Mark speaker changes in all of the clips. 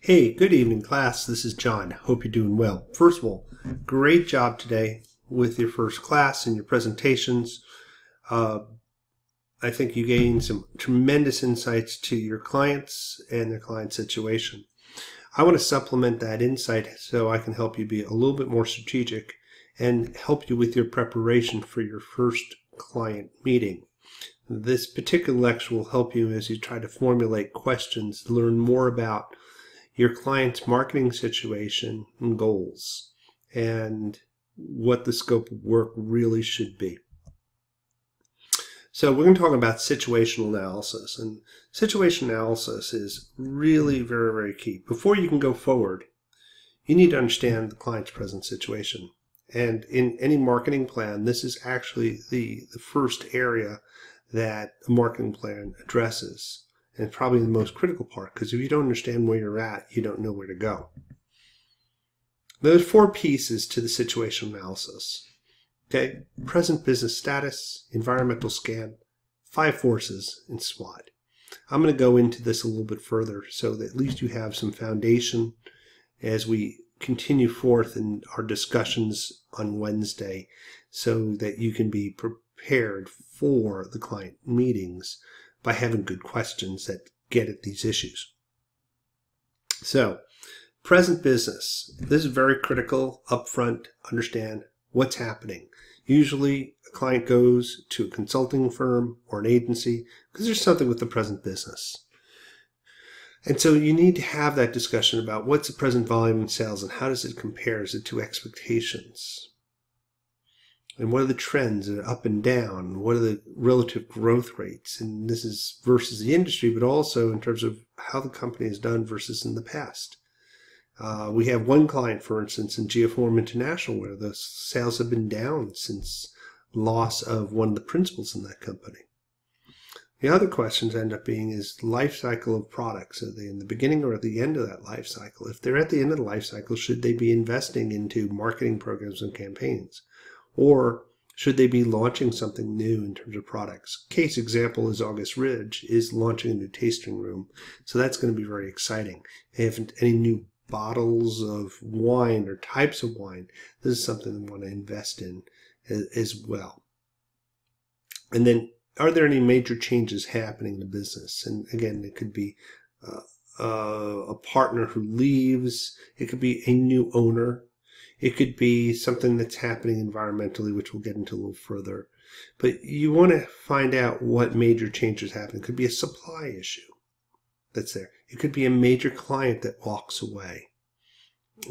Speaker 1: Hey, good evening, class. This is John. Hope you're doing well. First of all, great job today with your first class and your presentations. I think you gained some tremendous insights to your clients and their client situation. I want to supplement that insight so I can help you be a little bit more strategic and help you with your preparation for your first client meeting. This particular lecture will help you as you try to formulate questions, learn more about your client's marketing situation and goals, and what the scope of work really should be. So we're going to talk about situational analysis, and situational analysis is really very, very key. Before you can go forward, you need to understand the client's present situation. And in any marketing plan, this is actually the first area that a marketing plan addresses. And it's probably the most critical part, because if you don't understand where you're at, you don't know where to go. There's four pieces to the situational analysis. Okay, present business status, environmental scan, 5 forces, and SWOT. I'm going to go into this a little bit further so that at least you have some foundation as we continue forth in our discussions on Wednesday, so that you can be prepared for the client meetings by having good questions that get at these issues. So, present business. This is very critical up front. Understand what's happening. Usually a client goes to a consulting firm or an agency because there's something with the present business. And so you need to have that discussion about what's the present volume in sales and how does it compare to expectations. And what are the trends that are up and down? What are the relative growth rates? And this is versus the industry, but also in terms of how the company has done versus in the past. We have one client, for instance, in Geoform International, where the sales have been down since loss of one of the principals in that company. The other questions end up being is life cycle of products. Are they in the beginning or at the end of that life cycle? If they're at the end of the life cycle, should they be investing into marketing programs and campaigns? Or should they be launching something new in terms of products? Case example is August Ridge is launching a new tasting room. So that's going to be very exciting. They haven't any new bottles of wine or types of wine. This is something they want to invest in as well. And then, are there any major changes happening in the business? And again, it could be a partner who leaves. It could be a new owner. It could be something that's happening environmentally, which we'll get into a little further. But you want to find out what major changes happen. It could be a supply issue that's there. It could be a major client that walks away.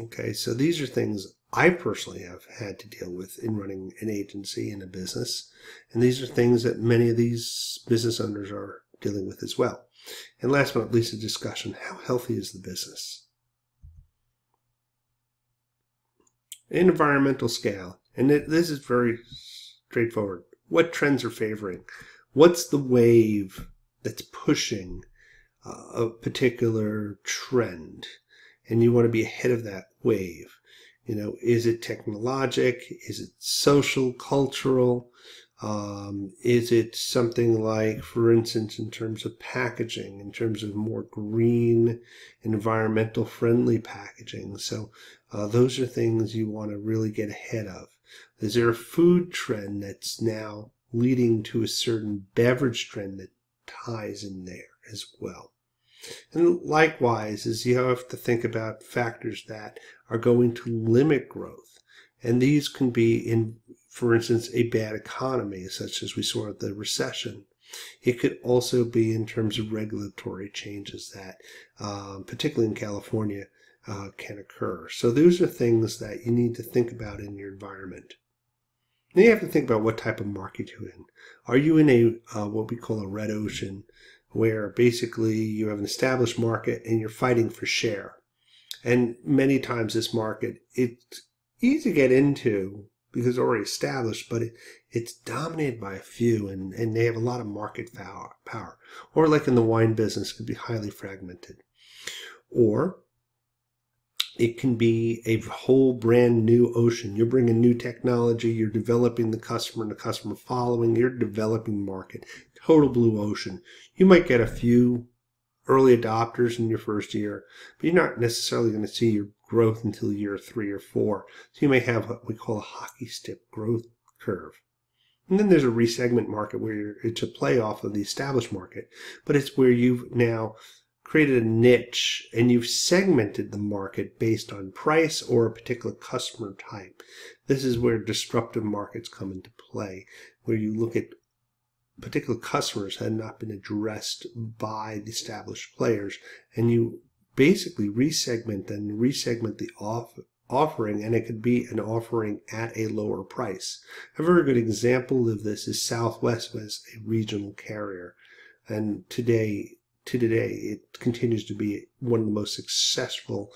Speaker 1: Okay, so these are things I personally have had to deal with in running an agency and a business. And these are things that many of these business owners are dealing with as well. And last but not least, a discussion. How healthy is the business? Environmental scale, and this is very straightforward. What trends are favoring? What's the wave that's pushing a particular trend? And you want to be ahead of that wave. You know, is it technologic? Is it social, cultural? Is it something like, for instance, in terms of packaging, in terms of more green, environmental friendly packaging? So those are things you want to really get ahead of. Is there a food trend that's now leading to a certain beverage trend that ties in there as well? And likewise, is you have to think about factors that are going to limit growth. And these can be in, for instance, a bad economy, such as we saw at the recession. It could also be in terms of regulatory changes that, particularly in California, can occur. So those are things that you need to think about in your environment. Then you have to think about what type of market you're in. Are you in a what we call a red ocean, where basically you have an established market and you're fighting for share? And many times this market, it's easy to get into because it's already established, but it's dominated by a few, and they have a lot of market power. Or like in the wine business, it could be highly fragmented. Or it can be a whole brand new ocean. You're bringing new technology, you're developing the customer and the customer following, you're developing market, total blue ocean. You might get a few early adopters in your first year, but you're not necessarily going to see your growth until year 3 or 4. So you may have what we call a hockey stick growth curve. And then there's a resegment market where it's a play off of the established market, but it's where you've now created a niche and you've segmented the market based on price or a particular customer type. This is where disruptive markets come into play, where you look at particular customers that had not been addressed by the established players, and you basically resegment the offering, and it could be an offering at a lower price. A very good example of this is Southwest was a regional carrier, and today it continues to be one of the most successful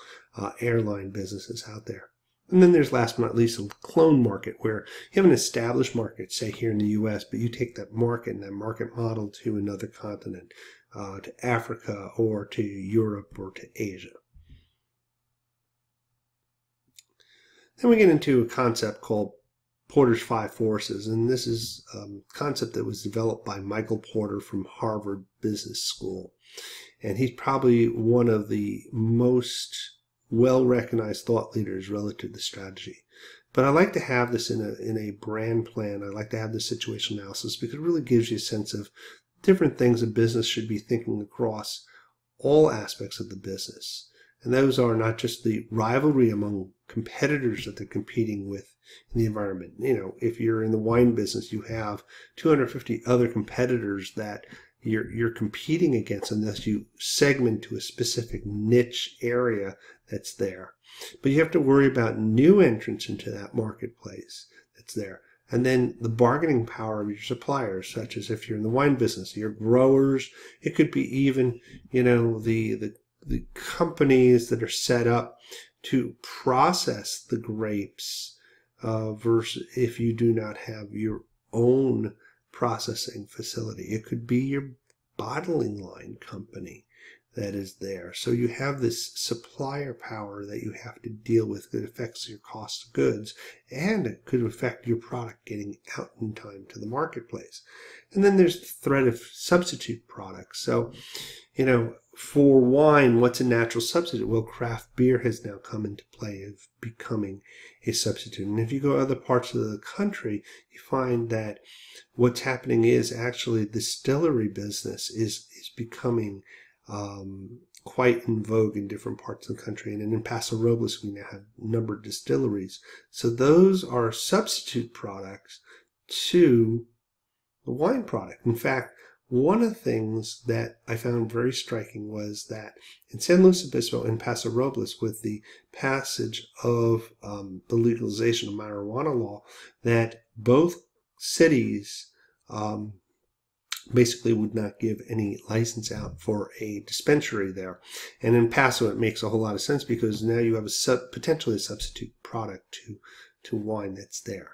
Speaker 1: airline businesses out there. And then there's, last but not least, a clone market, where you have an established market, say here in the US, but you take that market and that market model to another continent, to Africa or to Europe or to Asia. Then we get into a concept called Porter's 5 Forces, and this is a concept that was developed by Michael Porter from Harvard Business School. And he's probably one of the most well-recognized thought leaders relative to strategy. But I like to have this in a brand plan. I like to have this situational analysis because it really gives you a sense of different things a business should be thinking across all aspects of the business. And those are not just the rivalry among competitors that they're competing with in the environment. You know, if you're in the wine business, you have 250 other competitors that you're competing against unless you segment to a specific niche area that's there. But you have to worry about new entrants into that marketplace that's there. And then the bargaining power of your suppliers, such as if you're in the wine business, your growers, it could be even, you know, the companies that are set up to process the grapes, versus if you do not have your own processing facility. It could be your bottling line company that is there. So you have this supplier power that you have to deal with that affects your cost of goods, and it could affect your product getting out in time to the marketplace. And then there's the threat of substitute products. So, you know, for wine, what's a natural substitute? Well, craft beer has now come into play of becoming a substitute. And if you go to other parts of the country, you find that what's happening is actually the distillery business is becoming quite in vogue in different parts of the country. And in Paso Robles, we now have a number of distilleries. So those are substitute products to the wine product. In fact, one of the things that I found very striking was that in San Luis Obispo and Paso Robles, with the passage of the legalization of marijuana law, that both cities basically would not give any license out for a dispensary there. And in Paso, it makes a whole lot of sense because now you have potentially a substitute product to wine that's there.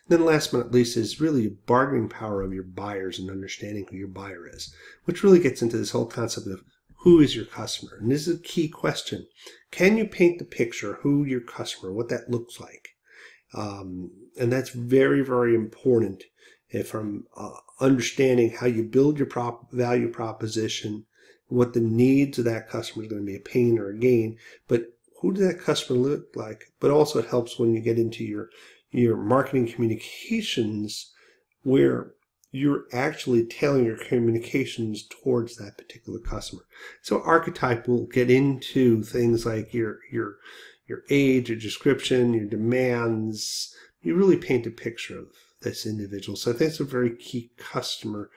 Speaker 1: And then last but not least is really a bargaining power of your buyers and understanding who your buyer is, which really gets into this whole concept of who is your customer. And this is a key question. Can you paint the picture who your customer, what that looks like? And that's very, very important from understanding how you build your value proposition, what the needs of that customer is going to be, a pain or a gain, but who does that customer look like? But also it helps when you get into your marketing communications, where you're actually tailoring your communications towards that particular customer. So archetype will get into things like your age, your description, your demands. You really paint a picture of this individual. So I think it's a very key customer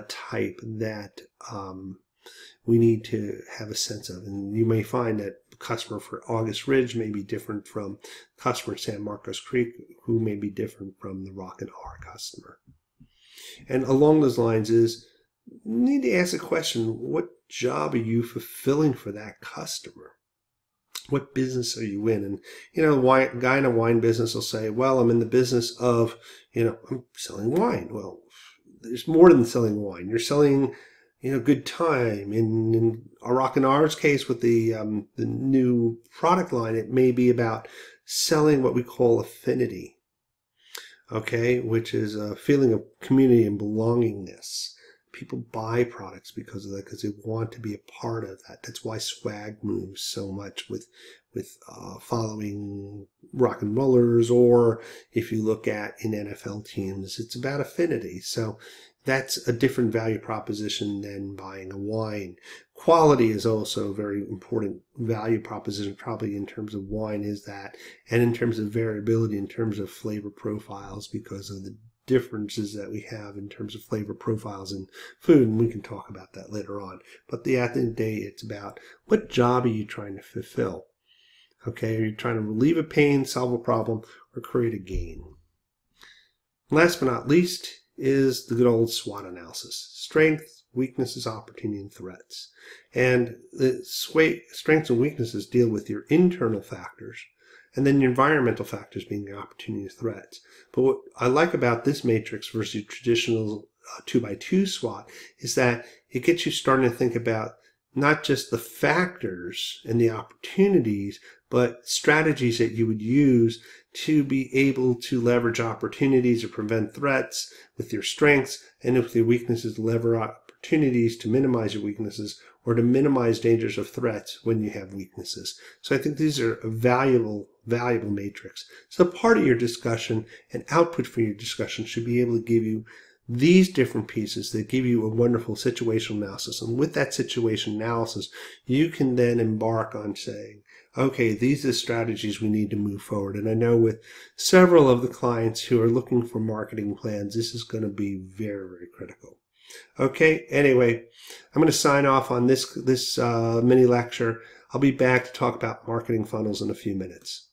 Speaker 1: type that we need to have a sense of. And you may find that the customer for August Ridge may be different from customer at San Marcos Creek, who may be different from the Rock and R customer. And along those lines is, you need to ask a question, what job are you fulfilling for that customer? What business are you in? And, you know, a guy in a wine business will say, well, I'm in the business of, you know, I'm selling wine. Well, there's more than selling wine. You're selling, you know, good time. In a Rock and R's case with the new product line, it may be about selling what we call affinity, okay, which is a feeling of community and belongingness. People buy products because of that, because they want to be a part of that. That's why swag moves so much with following rock and rollers, or if you look at in NFL teams, it's about affinity. So that's a different value proposition than buying a wine. Quality is also a very important value proposition, probably in terms of wine is that, and in terms of variability, in terms of flavor profiles, because of the differences that we have in terms of flavor profiles in food, and we can talk about that later on. But at the end of the day, it's about what job are you trying to fulfill? Okay, are you trying to relieve a pain, solve a problem, or create a gain? Last but not least is the good old SWOT analysis. Strengths, weaknesses, opportunity, and threats. And the strengths and weaknesses deal with your internal factors, and then your environmental factors being the opportunity and threats. But what I like about this matrix versus your traditional 2x2 SWOT is that it gets you starting to think about not just the factors and the opportunities, but strategies that you would use to be able to leverage opportunities or prevent threats with your strengths, and with your weaknesses, lever opportunities to minimize your weaknesses or to minimize dangers of threats when you have weaknesses. So I think these are a valuable matrix. So part of your discussion and output for your discussion should be able to give you these different pieces that give you a wonderful situational analysis. And with that situation analysis, you can then embark on saying, okay, these are the strategies we need to move forward. And I know with several of the clients who are looking for marketing plans, this is going to be very, very critical. Okay, anyway, I'm going to sign off on this mini lecture. I'll be back to talk about marketing funnels in a few minutes.